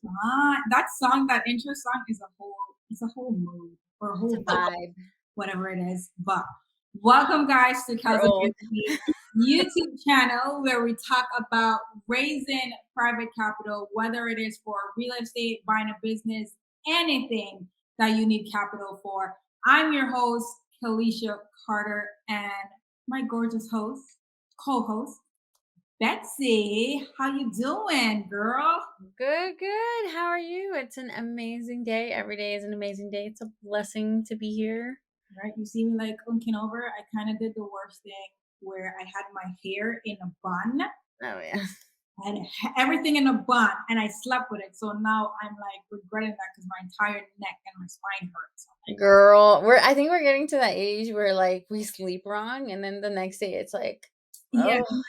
That song, that intro song it's a whole mood or a It's a whole vibe, vibe. whatever it is. But welcome guys to We're Cousin old. Betzy YouTube channel where we talk about raising private capital, whether it is for real estate, buying a business, anything that you need capital for. I'm your host, Kalisha Carter, and my gorgeous host, co-host, Betzy. How you doing, girl? Good, good. How are you? It's an amazing day. Every day is an amazing day. It's a blessing to be here. Right? You see me like looking over. I kind of did the worst thing where I had my hair in a bun Oh yeah. and everything in a bun, and I slept with it. So now I'm like regretting that because my entire neck and my spine hurts. Girl, I think we're getting to that age where like we sleep wrong and then the next day it's like, Yeah, oh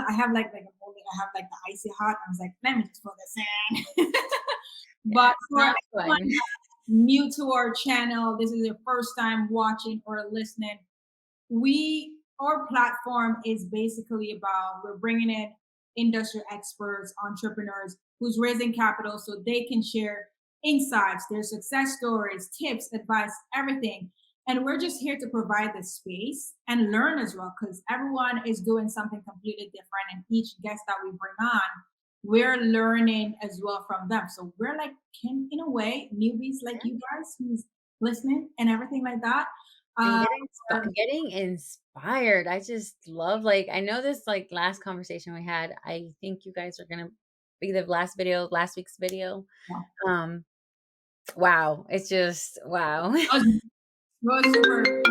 I have like a holding. I have like the icy hot. I was like, let me just put this in. yeah, But it's for not everyone fun. new to our channel, this is your first time watching or listening. Our platform is basically about we're bringing in industry experts, entrepreneurs who's raising capital so they can share insights, their success stories, tips, advice, everything. And we're just here to provide the space and learn as well because everyone is doing something completely different. And each guest that we bring on, we're learning as well from them. So we're like, in a way, newbies like you guys who's listening and everything like that. And Uh, getting inspired. I just love like I know this like last conversation we had. I think you guys are gonna be the last week's video. Um wow. It's just wow. it was super.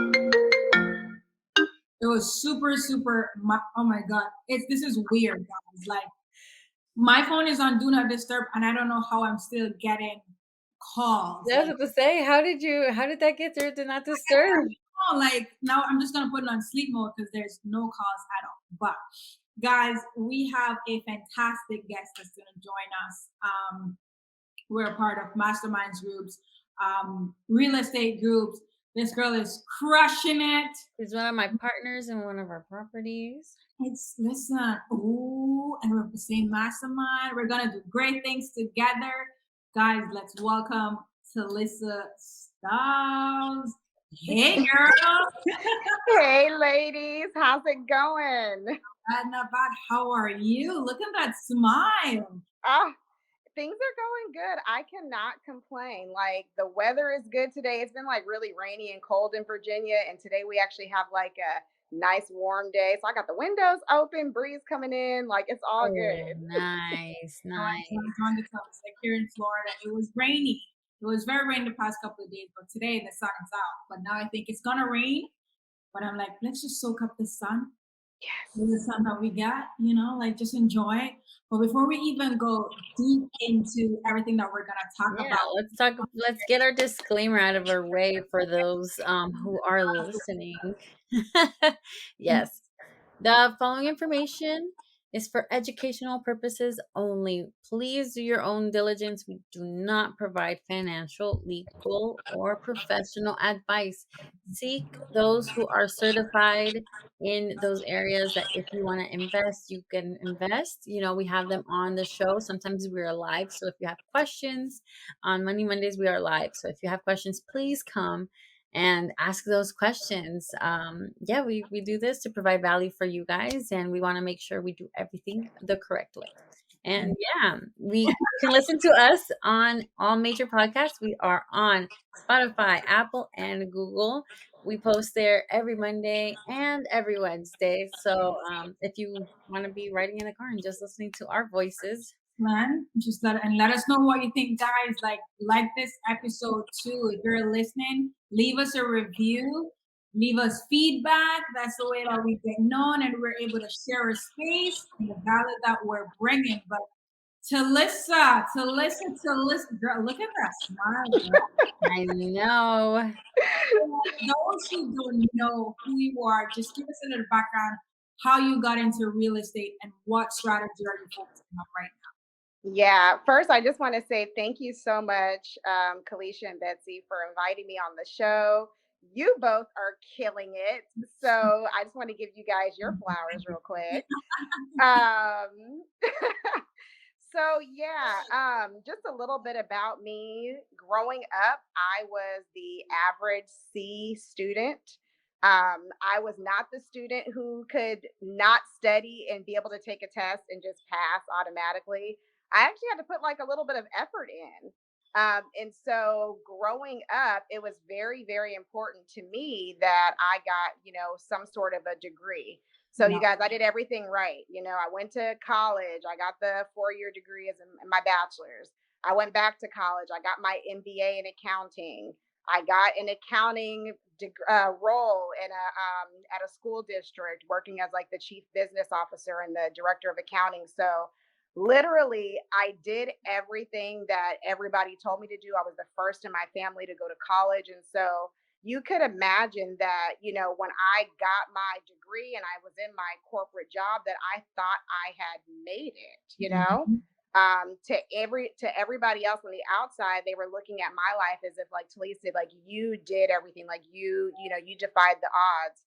It was super. Oh my god! This is weird, guys. Like my phone is on do not disturb, and I don't know how I'm still getting calls. Yeah, I was Like, about to say, how did that get through to not disturb? oh, like now I'm just gonna put it on sleep mode because there's no calls at all. But guys, we have a fantastic guest that's gonna join us. We're a part of masterminds groups, real estate groups. This girl is crushing it. He's one of my partners in one of our properties. It's listen, ooh, and we're the same mastermind. We're gonna do great things together, guys. Let's welcome Tilisa Stubbs. Hey, girl. Hey, ladies, how's it going? Not bad. How are you? Look at that smile. Ah, things are going good. I cannot complain. Like the weather is good today. It's been like really rainy and cold in Virginia, and today we actually have like a nice warm day. So I got the windows open, breeze coming in. Like it's all Oh, good. nice, No, nice. I'm on the top. It's like here in Florida, it was rainy. It was very rainy the past couple of days, but today the sun is out. But now I think it's gonna rain. But I'm like, let's just soak up the sun with the Yes. sun that we got, like just enjoy it. But before we even go deep into everything that we're gonna talk Yeah, about, let's get our disclaimer out of our way for those who are listening. Yes. The following information is for educational purposes only. Please do your own diligence. We do not provide financial, legal, or professional advice. Seek those who are certified in those areas that if you want to invest, you can invest. You know, we have them on the show. Sometimes we are live. So if you have questions on Monday, Mondays, we are live. So if you have questions, please come and ask those questions. Yeah, we do this to provide value for you guys, and we want to make sure we do everything the correct way. And yeah, we can listen to us on all major podcasts. We are on Spotify, Apple, and Google. We post there every Monday and every Wednesday. So if you want to be riding in the car and just listening to our voices, man, just let us know what you think, guys. Like this episode too. If you're listening, leave us a review. Leave us feedback. That's the way that we get known and we're able to share a space and the value that we're bringing. But to listen, girl, look at that smile, girl. I know. Those who don't know who you are, just give us a little background, how you got into real estate and what strategy are you focusing on right Yeah, first, I just want to say thank you so much, Kalisha and Betsy, for inviting me on the show. You both are killing it. So I just want to give you guys your flowers real quick. now? Um, So yeah, just a little bit about me. Growing up, I was the average C student. I was not the student who could not study and be able to take a test and just pass automatically. I actually had to put like a little bit of effort in. And so growing up, it was very, very important to me that I got, some sort of a degree. So Yeah. you guys, I did everything right. I went to college. I got the 4-year degree as in my bachelor's. I went back to college. I got my MBA in accounting. I got an accounting role in at a school district, working as like the chief business officer and the director of accounting. So literally, I did everything that everybody told me to do. I was the first in my family to go to college, and so you could imagine that, when I got my degree and I was in my corporate job, that I thought I had made it, Mhm. to everybody else on the outside, they were looking at my life as if like Tilisa, like you did everything, like you defied the odds.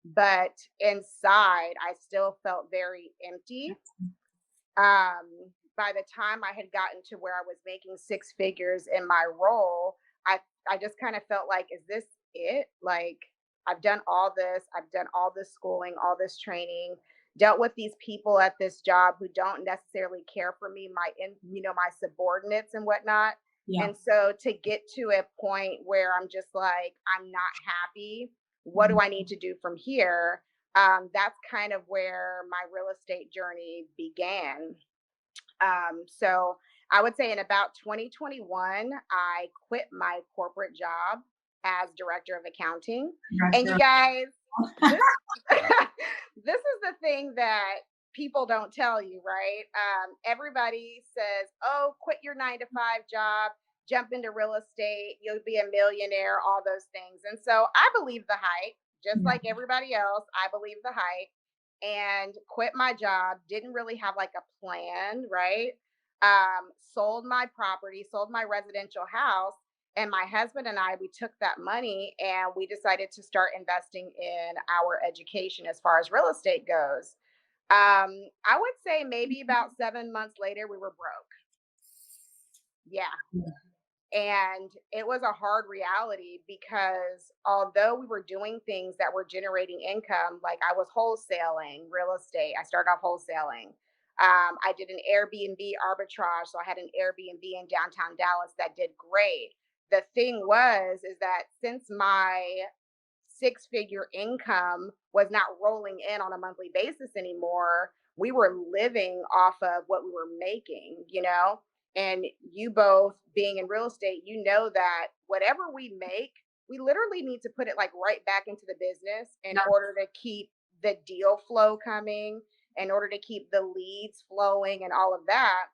But inside, I still felt very empty. By the time I had gotten to where I was making six figures in my role, I just kind of felt like, is this it? Like, I've done all this schooling, all this training, dealt with these people at this job who don't necessarily care for me, my subordinates and whatnot. Yeah. And so to get to a point where I'm just like, I'm not happy. What do Mhm. I need to do from here? That's kind of where my real estate journey began. So I would say in about 2021, I quit my corporate job as director of accounting. And you Gotcha. guys, this this is the thing that people don't tell you, right? Everybody says, "Oh, quit your 9 to 5 job, jump into real estate, you'll be a millionaire," all those things. And so I believe the hype, just Yeah. like everybody else. I believe the hype and quit my job. Didn't really have like a plan, right? Sold my property, sold my residential house, and my husband and I, we took that money and we decided to start investing in our education as far as real estate goes. I would say maybe about 7 months later, we were broke. Yeah. And it was a hard reality because although we were doing things that were generating income, like I was wholesaling real estate, I started off wholesaling. I did an Airbnb arbitrage. So I had an Airbnb in downtown Dallas that did great. The thing is that since my six-figure income was not rolling in on a monthly basis anymore, we were living off of what we were making. And you both being in real estate, that whatever we make, we literally need to put it like right back into the business in Yeah. order to keep the deal flow coming, in order to keep the leads flowing and all of that.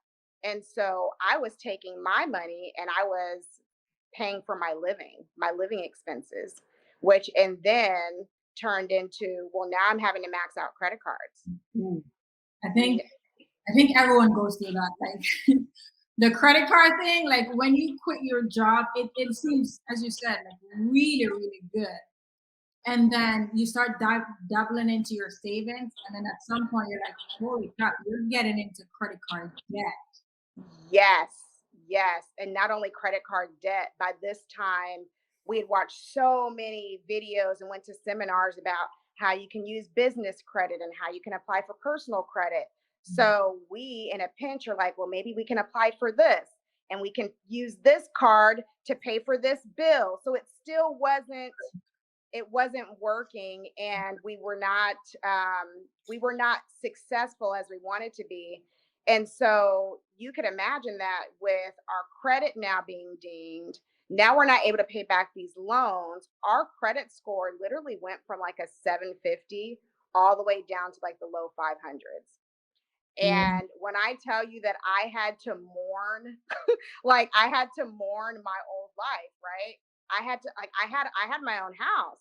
And so I was taking my money and I was paying for my living expenses, which and then turned into, well, now I'm having to max out credit cards. Ooh. I Yeah. think I think everyone goes through that. Like the credit card thing, like when you quit your job, it seems, as you said, like really, really good. And then you start dabbling into your savings. And then at some point you're like, holy crap, you're getting into credit card debt. Yes, yes. And not only credit card debt, by this time, we had watched so many videos and went to seminars about how you can use business credit and how you can apply for personal credit. So we, in a pinch, are like, well, maybe we can apply for this and we can use this card to pay for this bill. So it wasn't working, and we were not successful as we wanted to be. And so you could imagine that with our credit now being dinged, now we're not able to pay back these loans. Our credit score literally went from like a 750 all the way down to like the low 500s. Yeah. And when I tell you that I had to mourn, like I had to mourn my old life, right? I had my own house.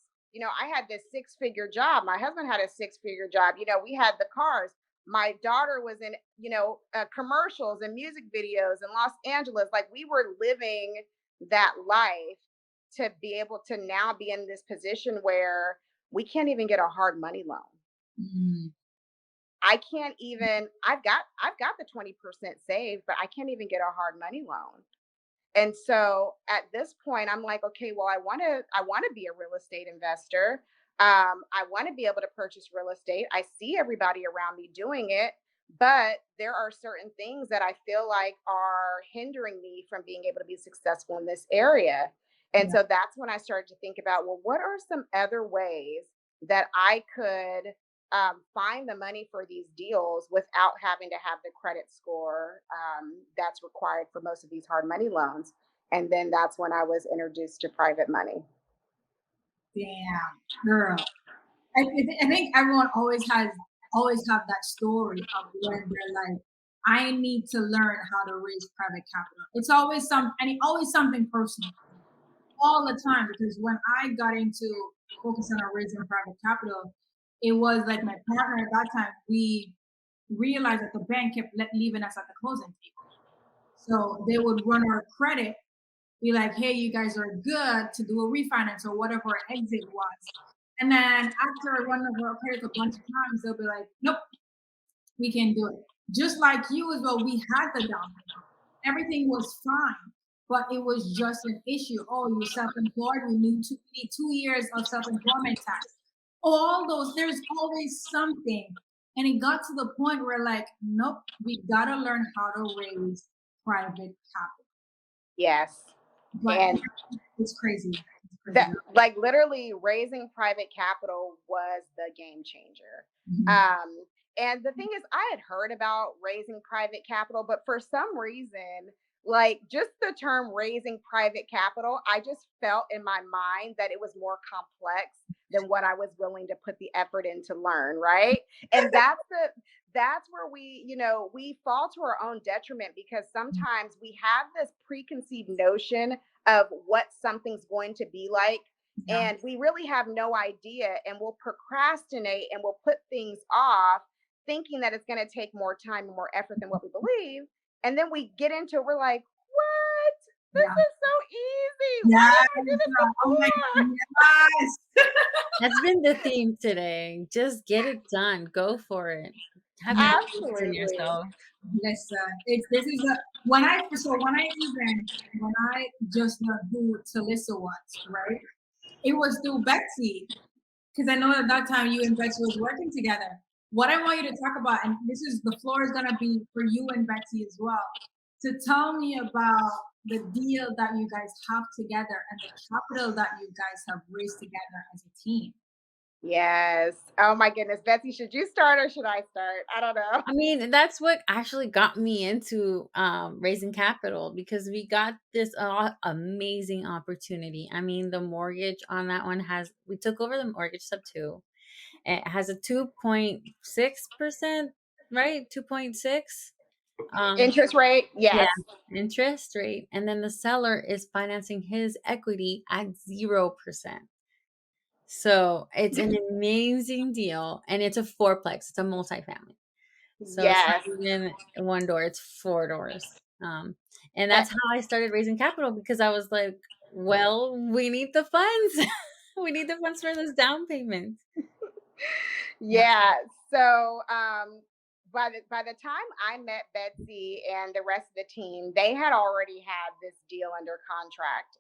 I had this six-figure job. My husband had a six-figure job. We had the cars. My daughter was in, commercials and music videos in Los Angeles. Like we were living that life to be able to now be in this position where we can't even get a hard money loan. Mm. I can't even, I've got the 20% saved, but I can't even get a hard money loan. And so at this point, I'm like, okay, well, I want to be a real estate investor. I want to be able to purchase real estate. I see everybody around me doing it, but there are certain things that I feel like are hindering me from being able to be successful in this area. And Yeah. so that's when I started to think about, well, what are some other ways that I could find the money for these deals without having to have the credit score that's required for most of these hard money loans. And then that's when I was introduced to private money. Damn, girl. I think everyone always have that story of when they're like, I need to learn how to raise private capital. It's always always something personal all the time, because when I got into focusing on raising private capital, it was like my partner at that time. We realized that the bank kept leaving us at the closing table, so they would run our credit, be like, hey, you guys are good to do a refinance or whatever our exit was. And then after I run over our credit a bunch of times, they'll be like, nope, we can't do it. Just like you as well, we had the down payment. Everything was fine, but it was just an issue. Oh, you're self-employed. We need 2 years of self-employment tax. All those, there's always something. And it got to the point where like, nope, we gotta learn how to raise private capital. Yes. But And it's crazy. It's crazy. that, like, literally raising private capital was the game changer. Mhm. And the thing is, I had heard about raising private capital, but for some reason, like, just the term raising private capital, I just felt in my mind that it was more complex than what I was willing to put the effort in to learn, right? And that's where we fall to our own detriment, because sometimes we have this preconceived notion of what something's going to be like, Yeah. and we really have no idea, and we'll procrastinate and we'll put things off thinking that it's going to take more time and more effort than what we believe. And then we get into it, we're like, what? This Yeah. is so easy. Why Yes, didn't I do this girl. Oh my before? yes. That's been the theme today. Just get it done. Go for it. Have faith in Absolutely. yourself. Listen, it's this is a when I so when I just learned who Tilisa was, right? It was through Betzy, because I know at that time you and Betsy was working together. What I want you to talk about, and the floor is gonna be for you and Betsy as well, to tell me about the deal that you guys have together and the capital that you guys have raised together as a team. Yes. Oh my goodness. Betsy, should you start or should I start? I don't know. I mean, that's what actually got me into raising capital, because we got this amazing opportunity. I mean, the mortgage on that one we took over the mortgage sub two. It has a 2.6%, right? 2.6. Um, Interest rate? yeah, Yes. interest rate. And then the seller is financing his equity at 0%. So it's an amazing deal. And it's a fourplex, it's a multifamily. So it's Yes. not even one door, it's four doors. And Uh, that's how I started raising capital, because I was like, well, we need the funds. We need the funds for this down payment. Yeah. Yeah. So by the time I met Betsy and the rest of the team, they had already had this deal under contract.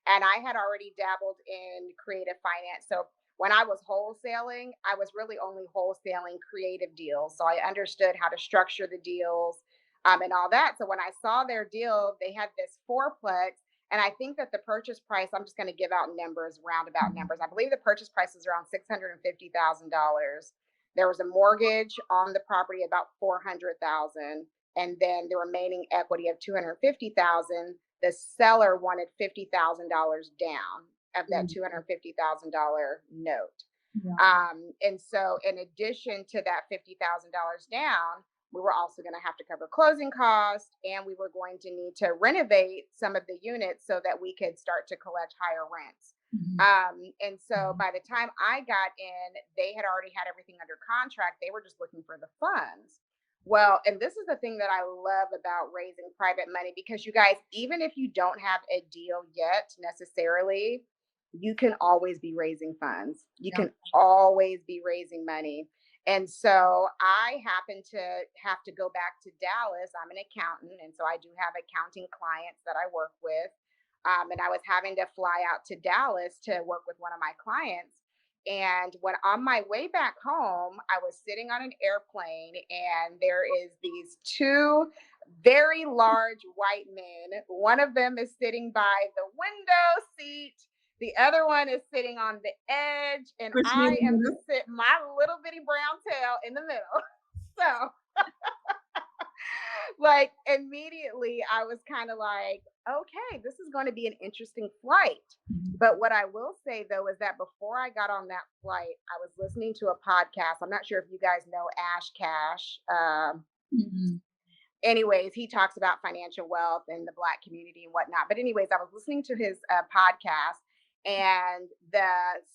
And I had already dabbled in creative finance. So when I was wholesaling, I was really only wholesaling creative deals. So I understood how to structure the deals and all that. So when I saw their deal, they had this fourplex. And I think that the purchase price, I'm just going to give out numbers, roundabout numbers. I believe the purchase price is around $650,000. There was a mortgage on the property about 400,000, and then the remaining equity of 250,000. The seller wanted $50,000 down of that $250,000 note. Yeah. And so, in addition to that $50,000 down, we were also going to have to cover closing costs, and we were going to need to renovate some of the units so that we could start to collect higher rents. Mhm. And so by the time I got in, they had already had everything under contract. They were just looking for the funds. Well, and this is the thing that I love about raising private money, because you guys, even if you don't have a deal yet necessarily, you can always be raising funds. You Yeah. can always be raising money. And so I happen to have to go back to Dallas. I'm an accountant, and so I do have accounting clients that I work with. And I was having to fly out to Dallas to work with one of my clients. And when on my way back home, I was sitting on an airplane, and there is these two very large white men. One of them is sitting by the window seat. The other one is sitting on the edge, and I am to sit my little bitty brown tail in the middle. So, like, immediately I was kind of like, okay, this is going to be an interesting flight. But what I will say though is that before I got on that flight, I was listening to a podcast. I'm not sure if you guys know Ash Cash. Anyways, he talks about financial wealth and the Black community and whatnot. But anyways, I was listening to his podcast, and the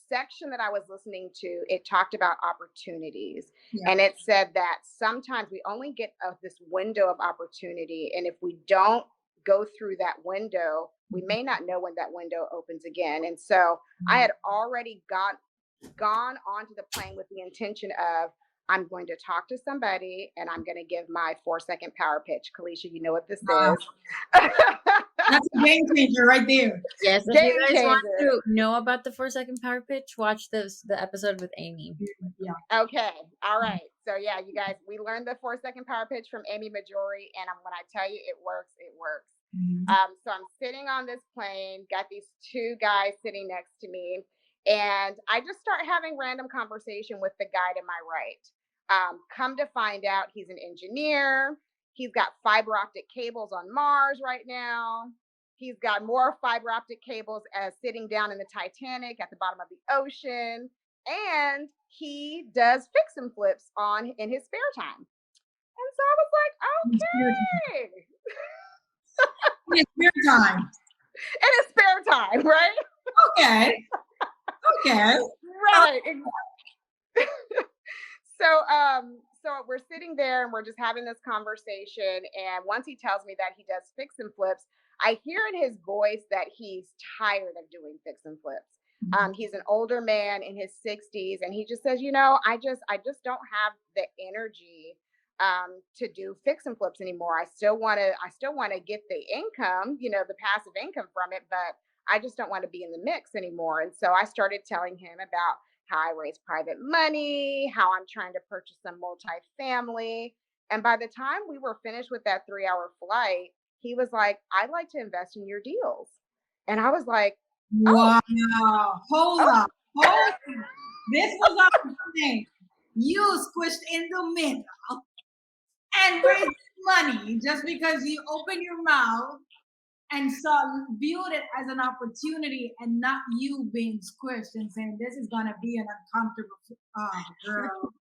section that I was listening to, it talked about opportunities. Yeah. And it said that sometimes we only get this window of opportunity. And if we don't go through that window, we may not know when that window opens again. And so I had already gone onto the plane with the intention of, I'm going to talk to somebody and I'm going to give my 4-second power pitch. Kalisha, you know what this is. That's a game changer right there. Yes, if you guys want to know about the 4-second power pitch, watch the episode with Amy. Yeah. Okay. All right. So yeah, you guys, we learned the 4-second power pitch from Amy Majori, and when I tell you it works, it works. So I'm sitting on this plane, got these two guys sitting next to me, and I just start having random conversation with the guy to my right. Come to find out, he's an engineer. He's got fiber optic cables on Mars right now. He's got more fiber optic cables sitting down in the Titanic at the bottom of the ocean. And he does fix and flips in his spare time. And so I was like, okay. In his spare time. In his spare time, right? Okay. Right. So we're sitting there and we're just having this conversation. And once he tells me that he does fix and flips, I hear in his voice that he's tired of doing fix and flips. He's an older man in his 60s, and he just says, I just don't have the energy to do fix and flips anymore. I still want to get the income, the passive income from it, but I just don't want to be in the mix anymore. And so I started telling him about how I raise private money, how I'm trying to purchase some multifamily. And by the time we were finished with that 3-hour flight, he was like, I'd like to invest in your deals. And I was like, wow, hold up. This was our thing. You squished in the middle and raised money just because you opened your mouth and viewed it as an opportunity, and not you being squished and saying this is gonna be an uncomfortable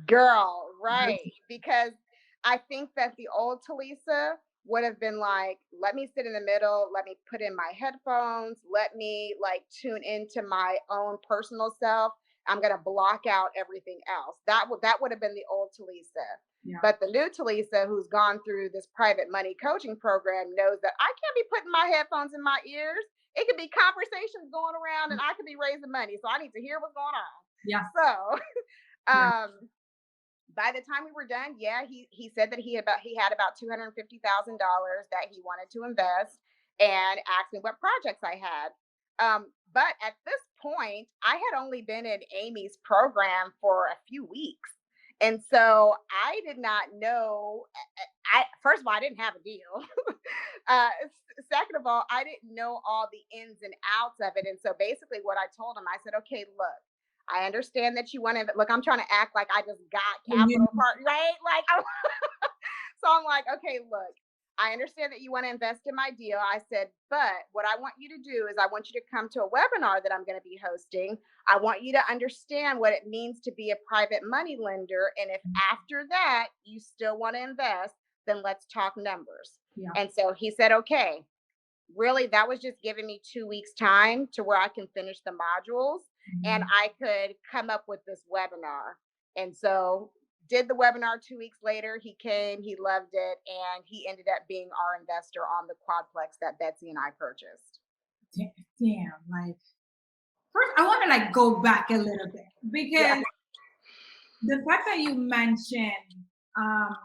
girl, right? Because I think that the old Tilisa would have been like, let me sit in the middle, let me put in my headphones, let me tune into my own personal self. I'm gonna block out everything else. That would have been the old Tilisa. Yeah. But the new Tilisa, who's gone through this private money coaching program, knows that I can't be putting my headphones in my ears. It could be conversations going around, and I could be raising money. So I need to hear what's going on. Yeah. So, by the time we were done, he said that he had about $250,000 that he wanted to invest, and asked me what projects I had. But at this point, I had only been in Amy's program for a few weeks. And so I did not know, first of all, I didn't have a deal. Second of all, I didn't know all the ins and outs of it. And so basically what I told him, I said, okay, look, I understand that you want to, look, I'm trying to act like I just got capital part, right? So I'm like, okay, look, I understand that you want to invest in my deal. I said, but what I want you to do is I want you to come to a webinar that I'm going to be hosting. I want you to understand what it means to be a private money lender. And if after that you still want to invest, then let's talk numbers. Yeah. And so he said, okay, really, that was just giving me 2 weeks time to where I can finish the modules and I could come up with this webinar. And so did the webinar 2 weeks later. He came, he loved it, and he ended up being our investor on the quadplex that Betzy and I purchased. Damn, first I want to go back a little bit because the fact that you mentioned, um,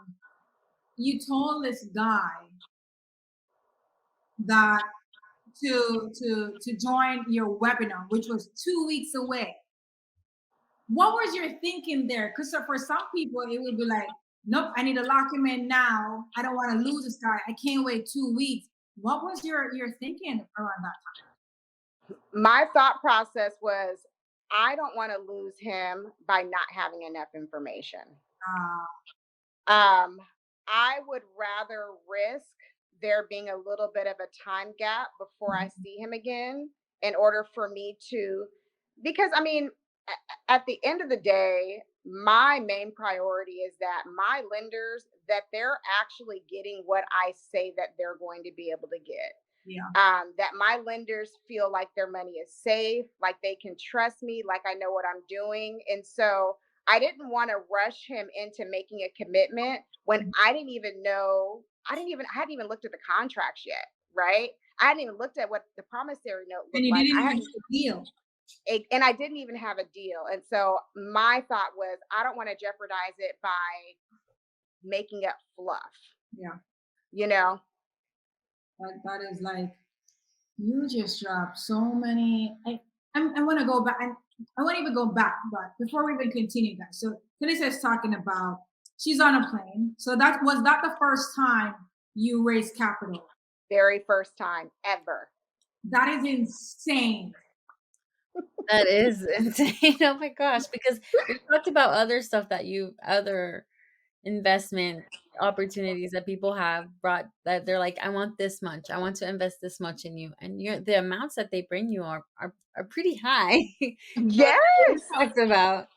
you told this guy that to join your webinar, which was 2 weeks away. What was your thinking there? Because for some people, it would be like, nope, I need to lock him in now. I don't want to lose this guy. I can't wait 2 weeks. What was your thinking around that My thought process was, I don't want to lose him by not having enough information. time? Um, I would rather risk there being a little bit of a time gap before I see him again in order for me to, because I mean, at the end of the day, my main priority is that my lenders, that they're actually getting what I say that they're going to be able to get. Yeah. That my lenders feel like their money is safe, like they can trust me, like I know what I'm doing. And so I didn't want to rush him into making a commitment when I didn't even know, I hadn't even looked at the contracts yet, right? I hadn't even looked at what the promissory note And looked you like. didn't I even hadn't, have a deal. and I didn't even have a deal. And so my thought was, I don't want to jeopardize it by making up fluff, Yeah. you know? That is like, you just dropped so many. I want to go back. I won't even go back, but before we even continue, guys. So Tilisa is talking about she's on a plane. So that the first time you raised capital? Very first time ever. That is insane. That is insane. Oh my gosh, because we talked about other stuff that other investment opportunities that people have brought, that they're like, I want this much. I want to invest this much in you. And the amounts that they bring you are pretty high for what Yes. we talked about.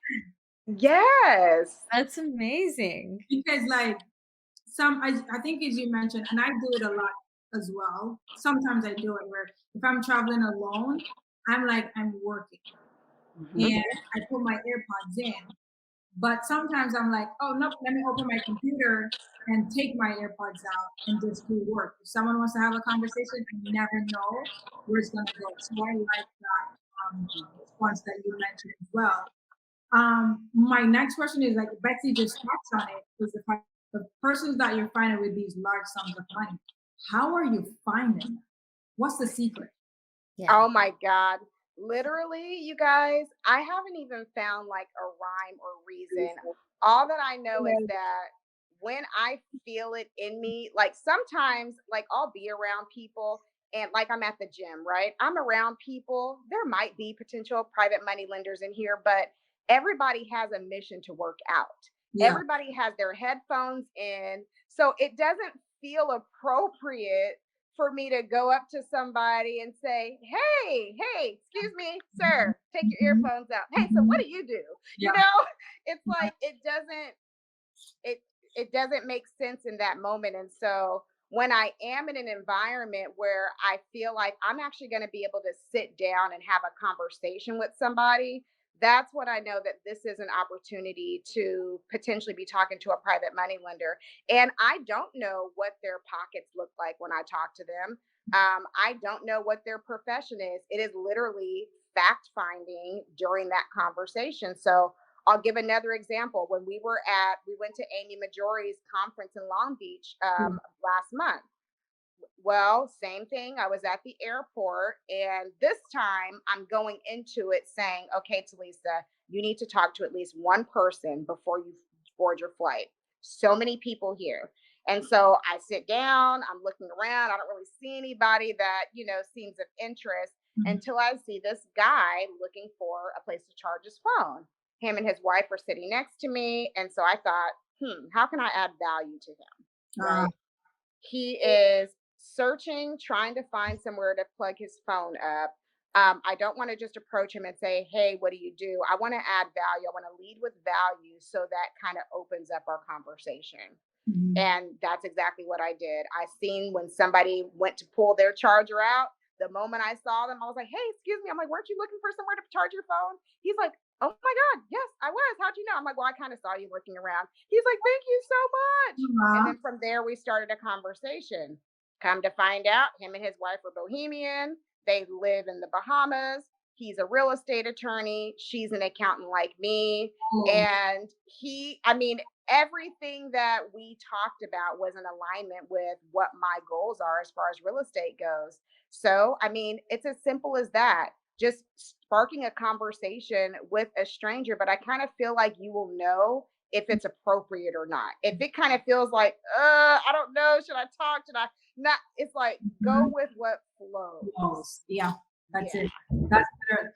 Yes. That's amazing. Because like I think as you mentioned, and I do it a lot as well. Sometimes I do it where if I'm traveling alone, I'm like I'm working Mhm. and I put my AirPods in. But sometimes I'm like, oh no, let me open my computer and take my AirPods out and just do work. If someone wants to have a conversation, I never know where it's gonna go. So I like that response that you mentioned as well. My next question is like Betzy just touched on it, is the persons that you're finding with these large sums of money. How are you finding them? What's the secret? Yeah. Oh my God. Literally, you guys, I haven't even found like a rhyme or reason. All that I know is that when I feel it in me, like sometimes, like I'll be around people and like I'm at the gym, right? I'm around people. There might be potential private money lenders in here, but everybody has a mission to work out. Yeah. Everybody has their headphones in. So it doesn't feel appropriate for me to go up to somebody and say, hey, excuse me, sir, take your Mhm. earphones out. Hey, so what Mhm. do you do? You Yeah. know, it's Yeah. like it it doesn't make sense in that moment. And so when I am in an environment where I feel like I'm actually going to be able to sit down and have a conversation with somebody, that's when I know that this is an opportunity to potentially be talking to a private money lender. And I don't know what their pockets look like when I talk to them. I don't know what their profession is. It is literally fact finding during that conversation. So I'll give another example. When we went to Amy Majori's conference in Long Beach last month. Well, same thing. I was at the airport, and this time I'm going into it saying, okay, Tillisa, you need to talk to at least one person before you board your flight. So many people here. And so I sit down, I'm looking around. I don't really see anybody that, seems of interest Mhm. until I see this guy looking for a place to charge his phone. Him and his wife were sitting next to me. And so I thought, how can I add value to him? Uh, Right. He is searching, trying to find somewhere to plug his phone up. I don't want to just approach him and say, hey, what do you do? I want to add value. I want to lead with value so that kind of opens up our conversation. mhm. And that's exactly what I did. I seen when somebody went to pull their charger out. The moment I saw them, I was like, hey, excuse me. I'm like, weren't you looking for somewhere to charge your phone? He's like, oh my God, yes, I was. How'd you know? I'm like, well, I kind of saw you looking around. He's like, thank you so much. And Uh-huh. then from there, we started a conversation. Come to find out, him and his wife are Bohemian. They live in the Bahamas. He's a real estate attorney. She's an accountant like me. Oh, And I mean, everything that we talked about was in alignment with what my goals are as far as real estate goes. So, I mean, it's as simple as that. Just sparking a conversation with a stranger, but I kind of feel like you will know if it's appropriate or not. If it kind of feels like, I don't know, should I talk? Should I not? It's like go mhm. with what flows. Close. Yeah, that's Yeah. it. That's better.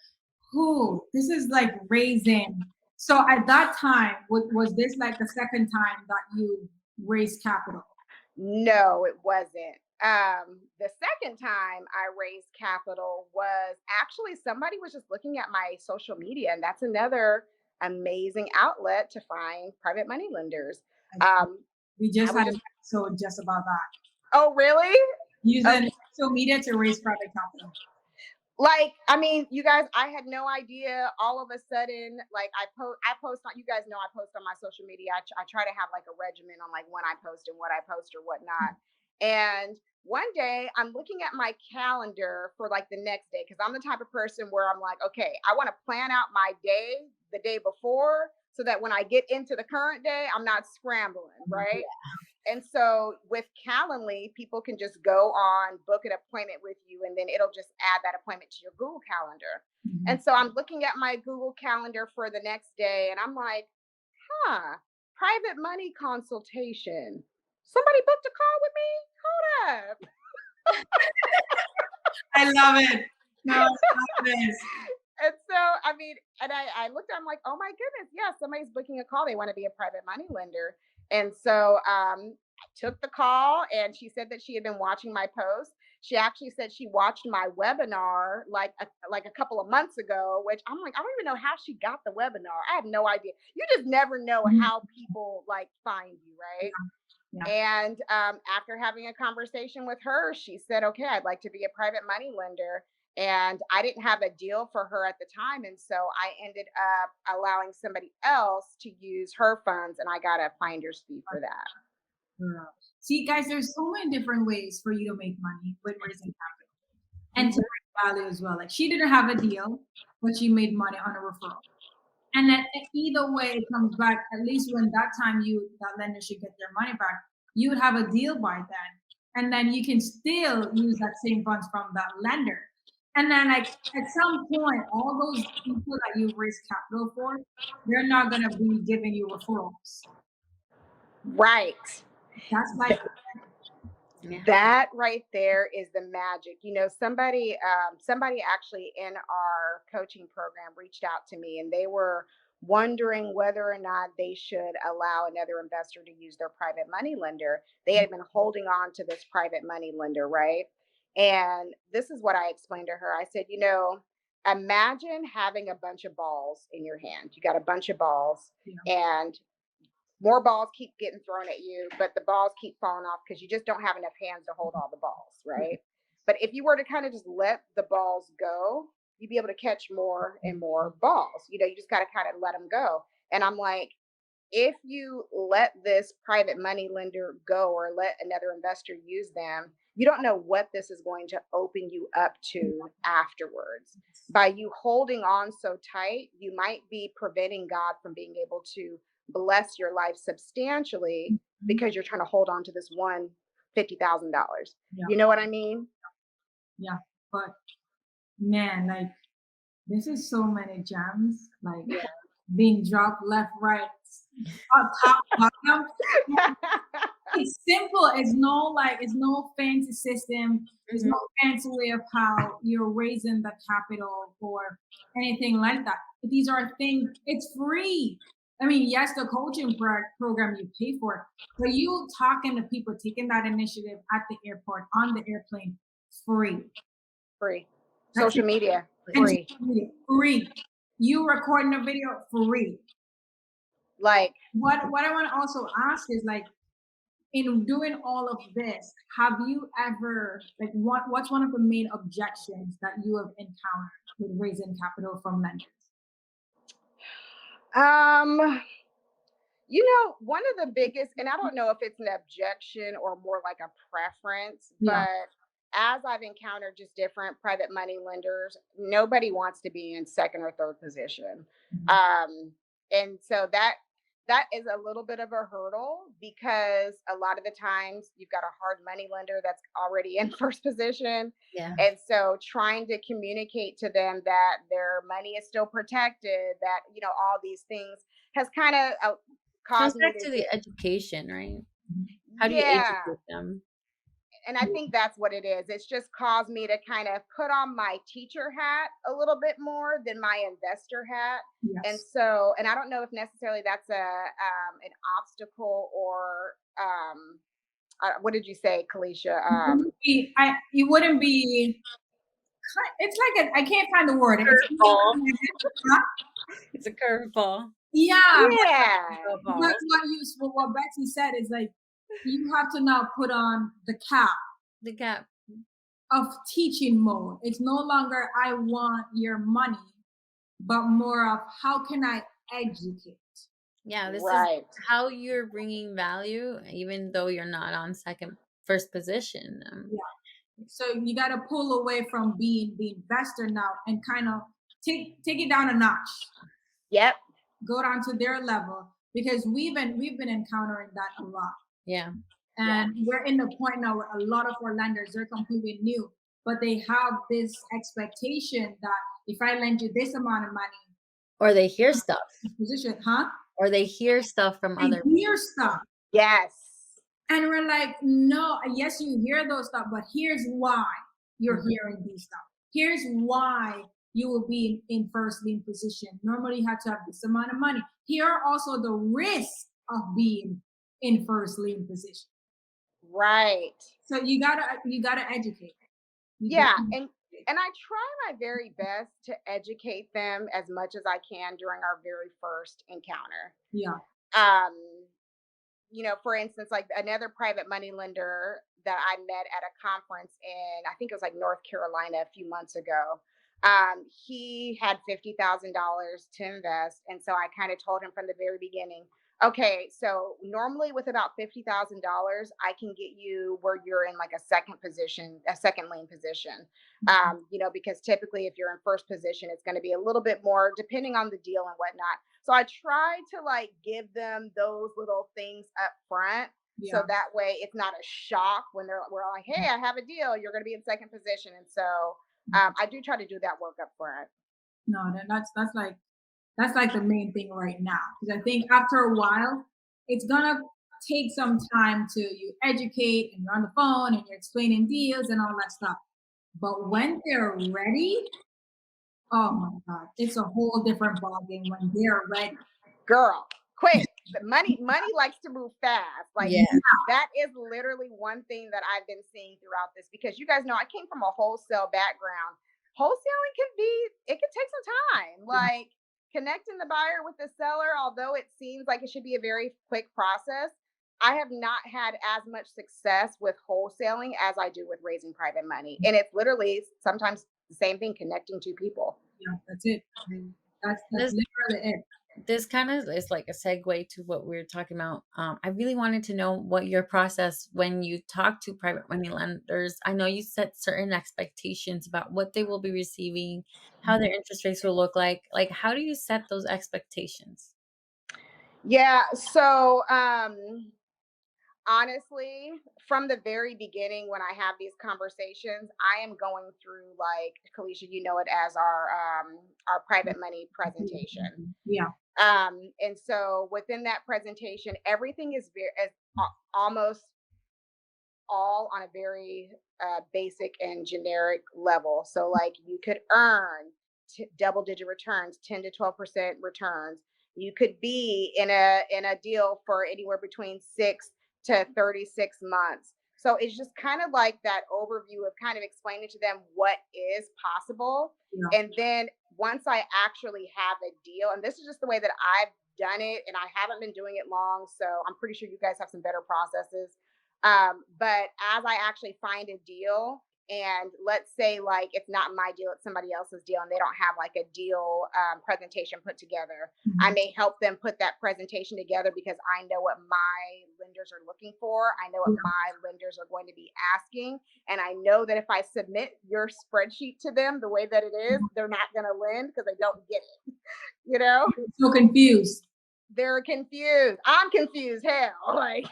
Who? This is like raising. So at that time, was this like the second time that you raised capital? No, it wasn't. The second time I raised capital was actually somebody was just looking at my social media, and that's another amazing outlet to find private money lenders. Um, We I just was had just, an episode just about that. oh, really? Using Okay. social media to raise private capital. Like, I mean, you guys, I had no idea. All of a sudden, like, I post on. You guys know I post on my social media. I try to have like a regimen on like when I post and what I post or whatnot. And one day, I'm looking at my calendar for like the next day because I'm the type of person where I'm like, okay, I want to plan out my day the day before so that when I get into the current day, I'm not scrambling, right? And so with Calendly, people can just go on, book an appointment with you, and then it'll just add that appointment to your Google Calendar. Mhm. And so I'm looking at my Google Calendar for the next day, and I'm like, private money consultation. Somebody booked a call with me? Hold up. I love it. No, I love this. And so, I mean, and I looked, I'm like, oh my goodness, yeah, somebody's booking a call. They want to be a private money lender. And so I took the call and she said that she had been watching my post. She actually said she watched my webinar like a couple of months ago, which I'm like, I don't even know how she got the webinar. I have no idea. You just never know Mhm. how people like find you, right? Yeah. And after having a conversation with her, she said, okay, I'd like to be a private money lender. And I didn't have a deal for her at the time. And so I ended up allowing somebody else to use her funds, and I got a finder's fee for that. Yeah. See, guys, there's so many different ways for you to make money with raising capital and to Mhm. bring value as well. Like she didn't have a deal, but she made money on a referral. And then either way, it comes back. At least when that time that lender should get their money back, you would have a deal by then, and then you can still use that same funds from that lender. And then, like at some point, all those people that you raised capital for, they're not gonna be giving you referrals. Right. That's like Yeah. That right there is the magic. You know, somebody actually in our coaching program reached out to me, and they were wondering whether or not they should allow another investor to use their private money lender. They had been holding on to this private money lender, right? And this is what I explained to her. I said, you know, imagine having a bunch of balls in your hand. You got a bunch of balls, you know, and more balls keep getting thrown at you, but the balls keep falling off because you just don't have enough hands to hold all the balls, right? But if you were to kind of just let the balls go, you'd be able to catch more and more balls. You know, you just got to kind of let them go. And I'm like, if you let this private money lender go or let another investor use them, you don't know what this is going to open you up to afterwards. By you holding on so tight, you might be preventing God from being able to bless your life substantially mhm, because you're trying to hold on to this one $50,000. yeah, You know what I mean? yeah. But man, like this is so many gems, like Yeah. being dropped left, right, up, top, bottom. It's simple. It's no fancy system. There's Mhm. no fancy way of how you're raising the capital or anything like that. These are things. It's free. I mean, yes, the coaching program you pay for, but you talking to people, taking that initiative at the airport, on the airplane, free. Free. That's it. Social media, And free. social media, free. You recording a video, free. Like, What I want to also ask is like in doing all of this, have you ever like what's one of the main objections that you have encountered with raising capital from lenders? um, you know, one of the biggest, and I don't know if it's an objection or more like a preference, Yeah. but as I've encountered just different private money lenders, nobody wants to be in second or third position. Mhm. And so that is a little bit of a hurdle because a lot of the times you've got a hard money lender that's already in first position. Yeah. And so trying to communicate to them that their money is still protected, that, all these things has kind of Comes caused me back to to the get, education, right? Mhm. How do you yeah. educate them? And I think that's what it is. It's just caused me to kind of put on my teacher hat a little bit more than my investor hat. And Yes. so, and I don't know if necessarily that's an obstacle or what did you say, Kalisha? You wouldn't be. It's like I can't find the word. It's Curveball. It's a curveball. yeah, Yeah, but Curveballs. what Betsy said is like you have to now put on the cap The gap. of teaching mode. It's no longer I want your money, but more of how can I educate? Yeah, this is right. how you're bringing value, even though you're not on first position. Yeah. So you got to pull away from being the investor now and kind of take it down a notch. Yep. Go down to their level because we've been encountering that a lot. Yeah. Yeah. And we're in the point now where a lot of our lenders, they're completely new, but they have this expectation that if I lend you this amount of money, Or they hear stuff. position, huh? Or they hear stuff from They other hear stuff. Yes. And we're like, no, yes, you hear those stuff, but here's why you're Mhm. hearing these stuff. Here's why you will be in first lien position. Normally you have to have this amount of money. Here are also the risks of being in first lien position. Right. So you gotta educate. You Yeah, definitely and I try my very best to educate them as much as I can during our very first encounter. yeah. Um, for instance, like another private money lender that I met at a conference in, I think it was like North Carolina a few months ago. He had $50,000 to invest. And so I kind of told him from the very beginning, okay, so normally with about $50,000, I can get you where you're in like a second position, a second lien position. Because typically if you're in first position, it's going to be a little bit more depending on the deal and whatnot. So I try to like give them those little things up front. So Yeah. that way it's not a shock when we're like, hey, I have a deal. You're going to be in second position. And so I do try to do that work up front. No, that's like the main thing right now. Because I think after a while, it's gonna take some time to you educate and you're on the phone and you're explaining deals and all that stuff. But when they're ready, oh my God, it's a whole different ballgame when they're ready. Girl, quick. The money likes to move fast. Like Yeah. that is literally one thing that I've been seeing throughout this because you guys know I came from a wholesale background. Wholesaling it can take some time. Like connecting the buyer with the seller, although it seems like it should be a very quick process, I have not had as much success with wholesaling as I do with raising private money. And it's literally sometimes the same thing connecting two people. Yeah, that's it. That's This literally it. this kind of is like a segue to what we were talking about. I really wanted to know what your process when you talk to private money lenders. I know you set certain expectations about what they will be receiving, how their interest rates will look like. Like, how do you set those expectations? Yeah. So honestly, from the very beginning, when I have these conversations, I am going through like Kalisha, you know it as our private money presentation. Yeah. And so within that presentation, everything is almost all on a very basic and generic level. So like you could earn double digit returns, 10 to 12% returns. You could be in a deal for anywhere between 6 to 36 months. So it's just kind of like that overview of kind of explaining to them what is possible. Yeah. And then once I actually have a deal, and this is just the way that I've done it, and I haven't been doing it long, so I'm pretty sure you guys have some better processes. But as I actually find a deal and let's say like it's not my deal, it's somebody else's deal, and they don't have like a deal presentation put together. I Mhm. may help them put that presentation together because I know what my lenders are looking for. I know what Yeah. my lenders are going to be asking. And I know that if I submit your spreadsheet to them the way that it is, they're not going to lend because they don't get it. You know, So confused. they're confused. I'm confused. Hell, like,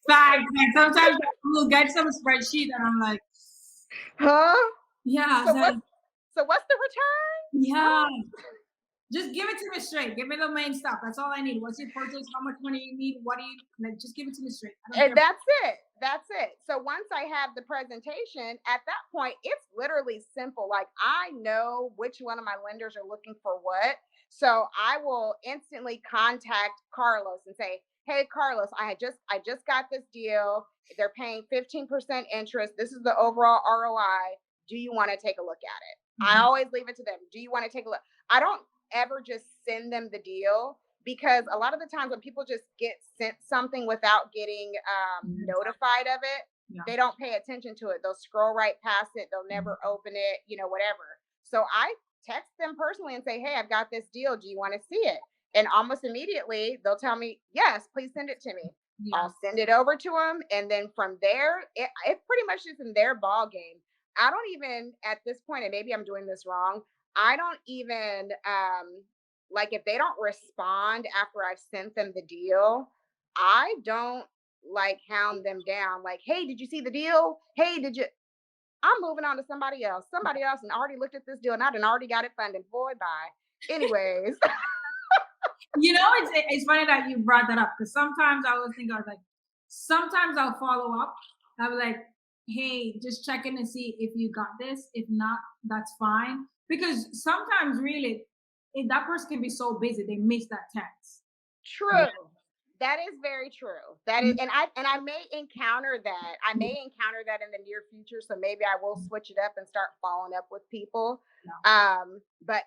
Facts. Like sometimes we'll get some spreadsheet and I'm like, huh? yeah, So it's like, what's the return? yeah. Just give it to me straight. Give me the main stuff. That's all I need. What's your purchase? How much money you need? What do you like? Just give it to me straight. I don't And care. that's it. That's it. So once I have the presentation, at that point, it's literally simple. Like I know which one of my lenders are looking for what. So I will instantly contact Carlos and say, "Hey Carlos, I just got this deal. They're paying 15% interest. This is the overall ROI. Do you want to take a look at it?" I Mhm. always leave it to them. Do you want to take a look? I don't ever just send them the deal because a lot of the times when people just get sent something without getting notified of it, Yeah. they don't pay attention to it. They'll scroll right past it. They'll never open it, whatever. So I text them personally and say, "Hey, I've got this deal. Do you want to see it?" And almost immediately they'll tell me, "Yes, please send it to me." Yeah. I'll send it over to them. And then from there, it pretty much is in their ball game. I don't even, at this point, and maybe I'm doing this wrong, I don't even like if they don't respond after I've sent them the deal, I don't like hound them down like, "Hey, did you see the deal? Hey, did you?" I'm moving on to somebody else. Somebody else and already looked at this deal and I done already got it funded. Boy, bye. Anyways, It's funny that you brought that up because sometimes I was thinking, I was like, sometimes I'll follow up. I'll be like, hey, just checking to see if you got this. If not, that's fine. Because sometimes, really, if that person can be so busy, they miss that text. true. That is very true. That is, and I may encounter that. I may encounter that in the near future. So maybe I will switch it up and start following up with people. But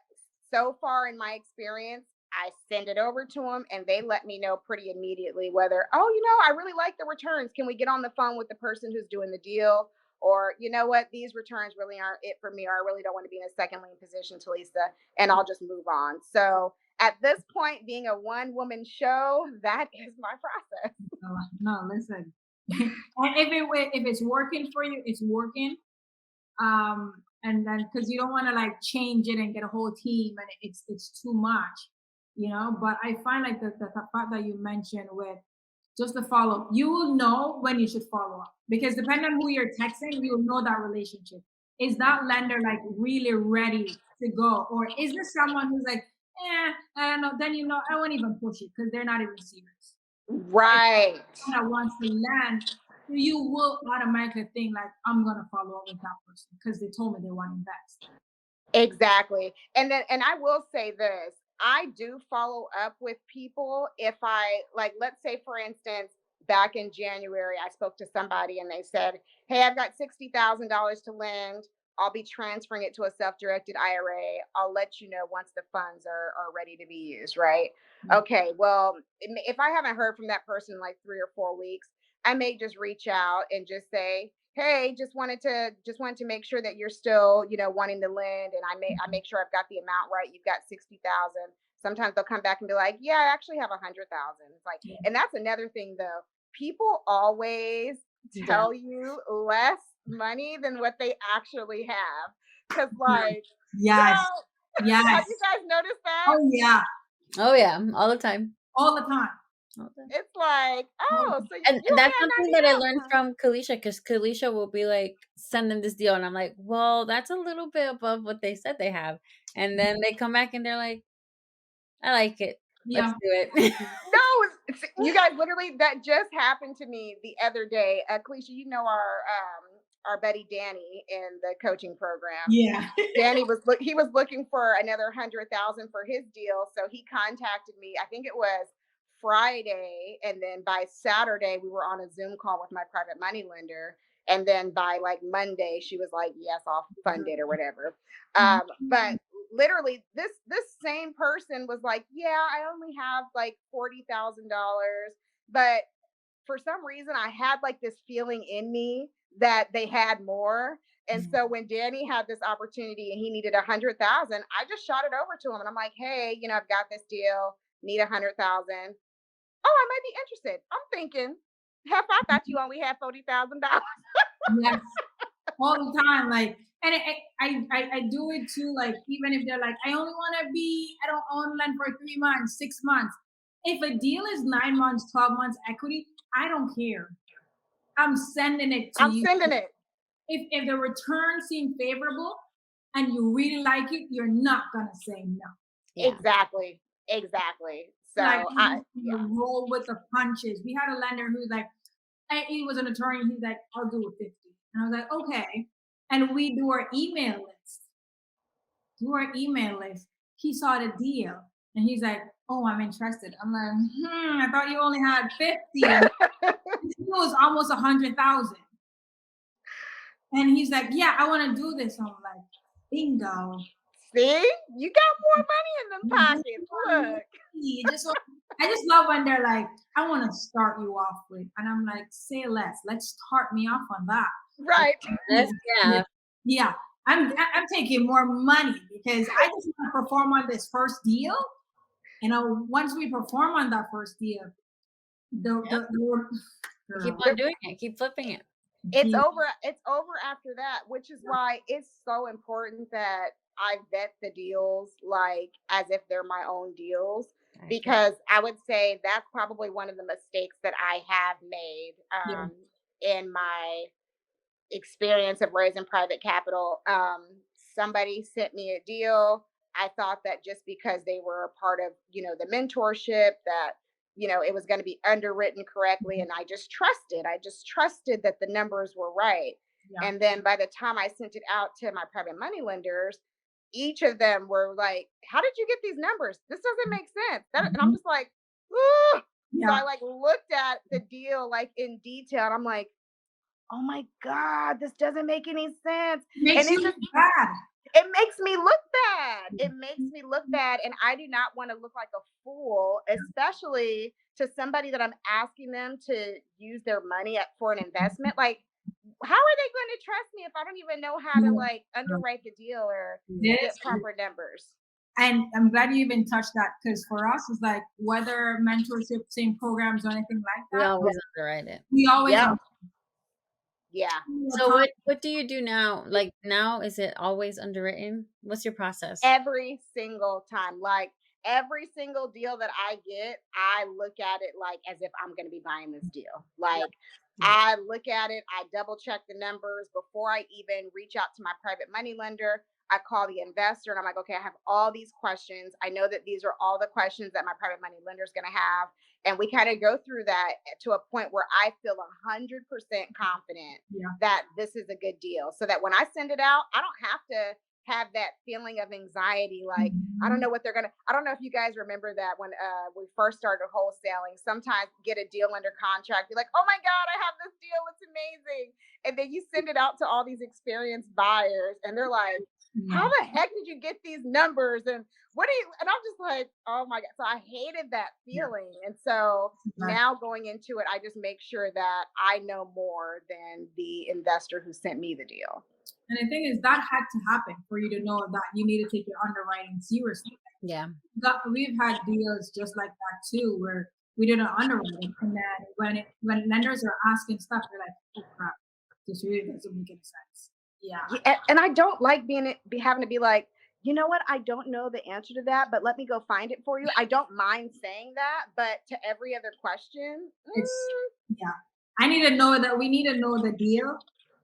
so far in my experience, I send it over to them and they let me know pretty immediately whether, "Oh, I really like the returns. Can we get on the phone with the person who's doing the deal?" Or, "You know what, these returns really aren't it for me, or I really don't want to be in a second lien position, Tilisa," and I'll just move on. So at this point, being a one woman show, that is my process. No, listen. And if it's working for you, it's working. And then because you don't want to like change it and get a whole team and it's too much. But I find like the part that you mentioned with just the follow up, you will know when you should follow up because depending on who you're texting, you'll know that relationship. Is that lender like really ready to go, or is there someone who's like, I don't know? Then I won't even push it because they're not even serious. Right. That wants to land, you will automatically think like, I'm gonna follow up with that person because they told me they want to invest. Exactly. And I will say this. I do follow up with people if I like, let's say for instance, back in January I spoke to somebody and they said, "Hey, I've got $60,000 to lend. I'll be transferring it to a self-directed IRA. I'll let you know once the funds are ready to be used," right? Yeah. Okay, well, if I haven't heard from that person in like 3 or 4 weeks, I may just reach out and just say, "Hey, just wanted to make sure that you're still, wanting to lend, and I make sure I've got the amount right. You've got 60,000." Sometimes they'll come back and be like, "Yeah, I actually have 100,000." It's like, Yeah. and that's another thing though. People always Yeah. tell you less money than what they actually have. Cause like, Yes. girl, Yes. have you guys noticed that? Oh yeah. Oh yeah, all the time. All the time. All the time. It's like, All "Oh, the so you And only that's had something that I 90,000, learned huh?" from Kalisha, because Kalisha will be like, send them this deal. And I'm like, well, that's a little bit above what they said they have. And then they come back and they're like, I like it. Let's Yeah. do it. No, you guys, literally, that just happened to me the other day. Kalisha, our buddy Danny in the coaching program. Yeah. Danny he was looking for another 100,000 for his deal, so he contacted me. I think it was Friday, and then by Saturday we were on a Zoom call with my private money lender, and then by like Monday she was like, "Yes, I'll fund it," or whatever. But literally, this same person was like, "Yeah, I only have like $40,000, but for some reason, I had like this feeling in me that they had more. And Mhm. so when Danny had this opportunity and he needed 100,000, I just shot it over to him, and I'm like, hey, I've got this deal, need 100,000. Oh, I might be interested. I'm thinking, heck, I thought you only had $40,000. Yes, all the time. Like, and I do it too. Like, even if they're like, I only want to be, I don't own land for 3 months, 6 months. If a deal is 9 months, 12 months equity, I don't care. I'm sending it to I'm you. sending it. If the returns seem favorable and you really like it, you're not gonna say no. Yeah. Exactly. So Like, yeah. roll with the punches. We had a lender who's like, he was an attorney. He's like, I'll do it 50. And I was like, okay. And we do our email list. He saw the deal and he's like, oh, I'm interested. I'm like, I thought you only had 50. And it was almost 100,000. And he's like, yeah, I want to do this. I'm like, bingo. See, you got more money in them pockets. Look. I just love when they're like, I want to start you off with, and I'm like, say less. Let's start me off on that. Right. Yeah. Yeah. I'm taking more money because I just want to perform on this first deal. Once we perform on that first deal, Keep on doing it. Keep flipping it. It's over after that, which is why it's so important that I vet the deals like as if they're my own deals, because I would say that's probably one of the mistakes that I have made in my experience of raising private capital. Somebody sent me a deal. I thought that just because they were a part of, the mentorship, that, it was going to be underwritten correctly. And I just trusted that the numbers were right. Yeah. And then by the time I sent it out to my private money lenders, each of them were like, how did you get these numbers? This doesn't make sense. And I'm just like, ooh. Yeah. So I like looked at the deal like in detail, and I'm like, oh my God, this doesn't make any sense. Makes you look bad. It makes me look bad. And I do not want to look like a fool, especially to somebody that I'm asking them to use their money for an investment. Like, how are they going to trust me if I don't even know how to like underwrite the deal or get proper numbers? And I'm glad you even touched that, because for us, it's like whether mentorship, same programs or anything like that. We always underwrite it. We always. Yeah. So what do you do now? Like now, is it always underwritten? What's your process? Every single time. Like every single deal that I get, I look at it like as if I'm going to be buying this deal. Like I look at it, I double check the numbers before I even reach out to my private money lender. I call the investor and I'm like, okay, I have all these questions. I know that these are all the questions that my private money lender is going to have. And we kind of go through that to a point where I feel 100% confident that this is a good deal. So that when I send it out, I don't have to have that feeling of anxiety. Like, I don't know what I don't know if you guys remember that when we first started wholesaling, sometimes get a deal under contract. You're like, oh my God, I have this deal. It's amazing. And then you send it out to all these experienced buyers and they're like, how the heck did you get these numbers? And and I'm just like, oh my God. So I hated that feeling. And so now going into it, I just make sure that I know more than the investor who sent me the deal. And the thing is, that had to happen for you to know that you need to take your underwriting seriously. Yeah. We've had deals just like that too, where we did an underwriting, and then when lenders are asking stuff, you're like, oh crap, this really doesn't make any sense. Yeah. And I don't like having to be like, you know what? I don't know the answer to that, but let me go find it for you. I don't mind saying that, but to every other question, we need to know the deal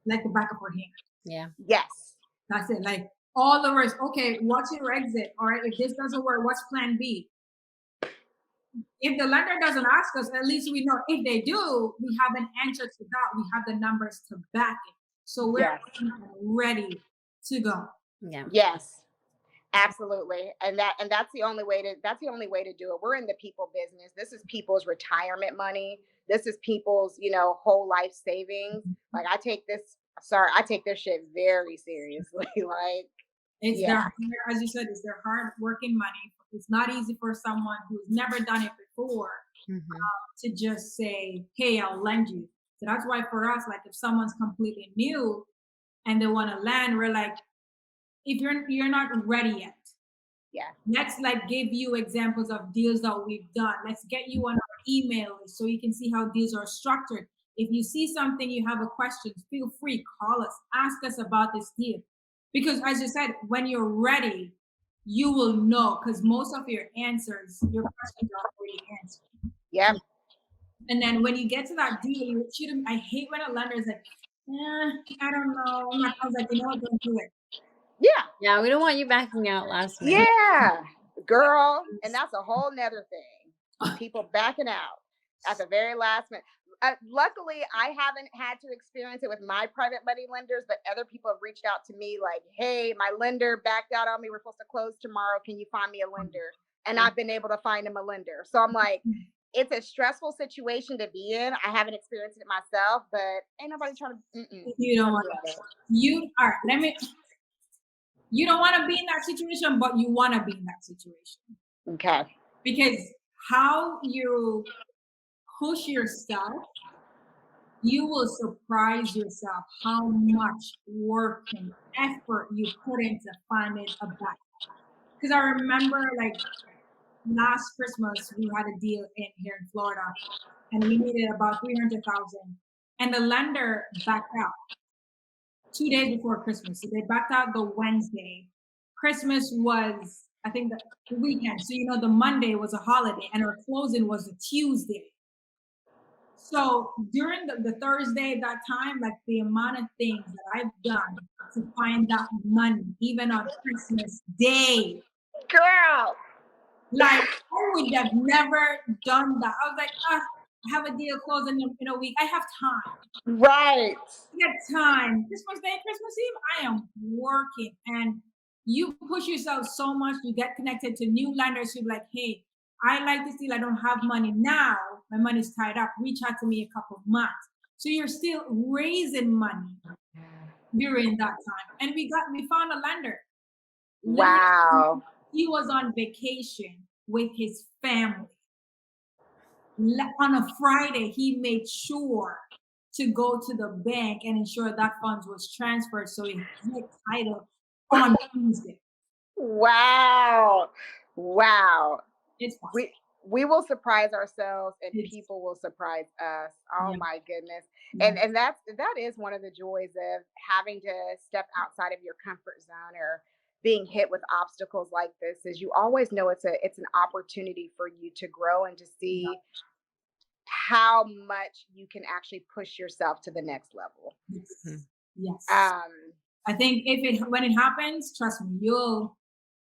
like the back of our hand. Yeah. Yes. That's it. Like all the rest. Okay, what's your exit? All right, if this doesn't work, what's plan B? If the lender doesn't ask us, at least we know. If they do, we have an answer to that. We have the numbers to back it. So we're ready to go. Yeah. Yes. Absolutely. And that's the only way to do it. We're in the people business. This is people's retirement money. This is people's, whole life savings. Like I take this shit very seriously. Like it's as you said, it's their hard working money. It's not easy for someone who's never done it before Mhm. to just say, hey, I'll lend you. So that's why for us, like if someone's completely new and they want to lend, we're like, if you're not ready yet, Yeah. let's like give you examples of deals that we've done. Let's get you on our email list so you can see how deals are structured. If you see something, you have a question, feel free, call us, ask us about this deal. Because as you said, when you're ready, you will know because most of your answers, your questions are already answered. Yep. And then when you get to that deal, you should. I hate when a lender is like, I don't know. I was like, you know what? Don't do it. Yeah. Yeah, we don't want you backing out last minute. Yeah. Girl. And that's a whole nother thing. People backing out at the very last minute. Luckily, I haven't had to experience it with my private money lenders, but other people have reached out to me like, hey, my lender backed out on me. We're supposed to close tomorrow. Can you find me a lender? And I've been able to find him a lender. So I'm like, it's a stressful situation to be in. I haven't experienced it myself, but ain't nobody trying to. You don't trying want to do to. that. You all right. Let me. You don't want to be in that situation, but you want to be in that situation Okay. because how you push yourself, you will surprise yourself how much work and effort you put into finding a bank. Because I remember, like last Christmas, we had a deal in here in Florida, and we needed about 300,000, and the lender backed out 2 days before Christmas. So they backed out the Wednesday. Christmas was, I think, the weekend. So, the Monday was a holiday and our closing was a Tuesday. So during the Thursday, that time, like the amount of things that I've done to find that money, even on Christmas Day, Girl. like I would have never done that. I was like, I have a deal closing in a week. I have time. Right. You got time. Christmas Day, Christmas Eve, I am working. And you push yourself so much, you get connected to new lenders who be like, hey, I like this deal. I don't have money now. My money's tied up. Reach out to me a couple of months. So you're still raising money during that time. And we found a lender. Literally, Wow. he was on vacation with his family. On a Friday, he made sure to go to the bank and ensure that funds was transferred so he had title on Tuesday. Wow. Wow. It's possible. We will surprise ourselves and It's, people will surprise us. Oh yeah, my goodness. yeah. And that is one of the joys of having to step outside of your comfort zone or being hit with obstacles like this is you always know it's an opportunity for you to grow and to see how much you can actually push yourself to the next level. Yes. Mhm. Yes. Um I think when it happens, trust me,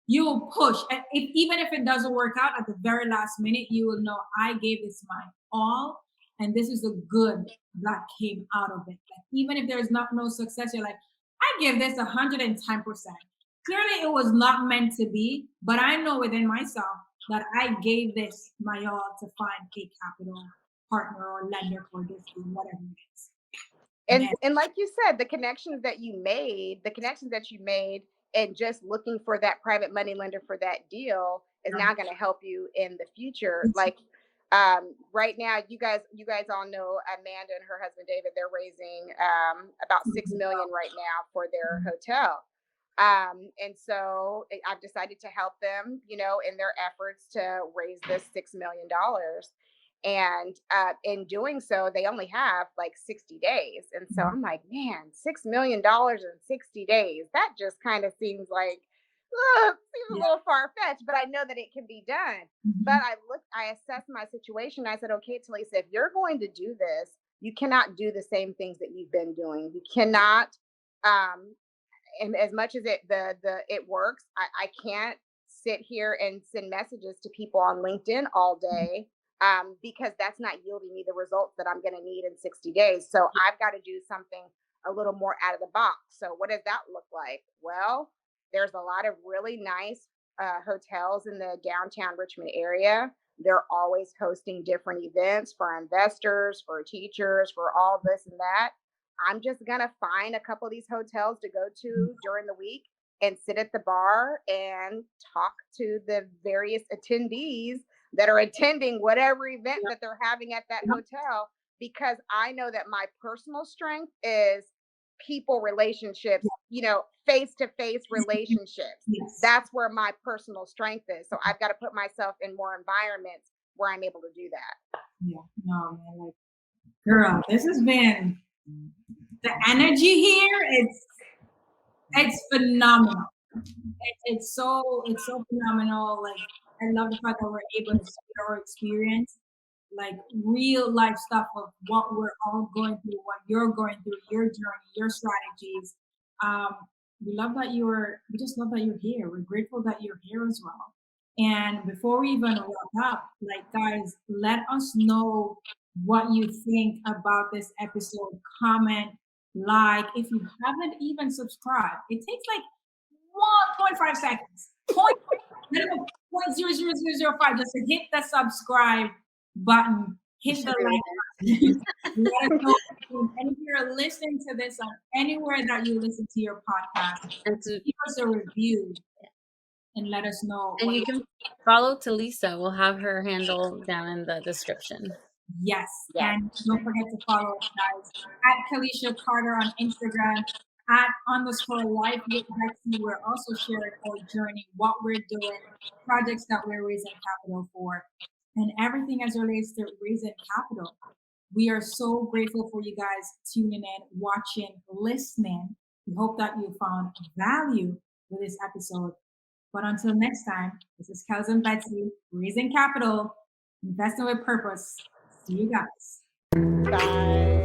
you'll push. And even if it doesn't work out at the very last minute, you will know I gave this my all, and this is the good that came out of it. Like even if there's no success, you're like, I give this 110%. Clearly, it was not meant to be, but I know within myself that I gave this my all to find a capital partner or lender for this deal, whatever it is. and like you said, the connections that you made and just looking for that private money lender for that deal is now going to help you in the future. Like right now, you guys all know Amanda and her husband David. They're raising about 6 million right now for their hotel. And so I've decided to help them, in their efforts to raise this $6 million. And in doing so, they only have like 60 days. And so I'm like, man, $6 million in 60 days. That just kind of seems like, seems a little far fetched, but I know that it can be done. But I assessed my situation. I said, okay, Tilisa, if you're going to do this, you cannot do the same things that you've been doing. You cannot, and as much as it works, I can't sit here and send messages to people on LinkedIn all day because that's not yielding me the results that I'm going to need in 60 days. So I've got to do something a little more out of the box. So what does that look like? Well, there's a lot of really nice hotels in the downtown Richmond area. They're always hosting different events for investors, for teachers, for all this and that. I'm just going to find a couple of these hotels to go to during the week and sit at the bar and talk to the various attendees that are attending whatever event Yep. that they're having at that Yep. hotel, because I know that my personal strength is people relationships, face to face relationships. Yes. That's where my personal strength is. So I've got to put myself in more environments where I'm able to do that. Yeah. No, man. Like, girl, this has been the energy here. It's phenomenal. It's so phenomenal. Like, I love the fact that we're able to share our experience, like real life stuff of what we're all going through, what you're going through, your journey, your strategies. Um, we just love that you're here. We're grateful that you're here as well. And before we even wrap up, like, guys, let us know what you think about this episode. Comment, like, if you haven't even subscribed, it takes like 1.5 seconds. Point 0.00005 just to hit the subscribe button, hit the like button. Let us know. And if you're listening to this on anywhere that you listen to your podcast, And to give us a review and let us know. and you can follow Tillisa. We'll have her handle down in the description. Yes. Yes. And don't forget to follow us, guys, at Kalisha Carter on Instagram, at _life with Betzy. We're also sharing our journey, what we're doing, projects that we're raising capital for, and everything as it relates to raising capital. We are so grateful for you guys tuning in, watching, listening. We hope that you found value with this episode. But until next time, this is Kels and Betzy, raising capital, investing with purpose. See you guys. Bye.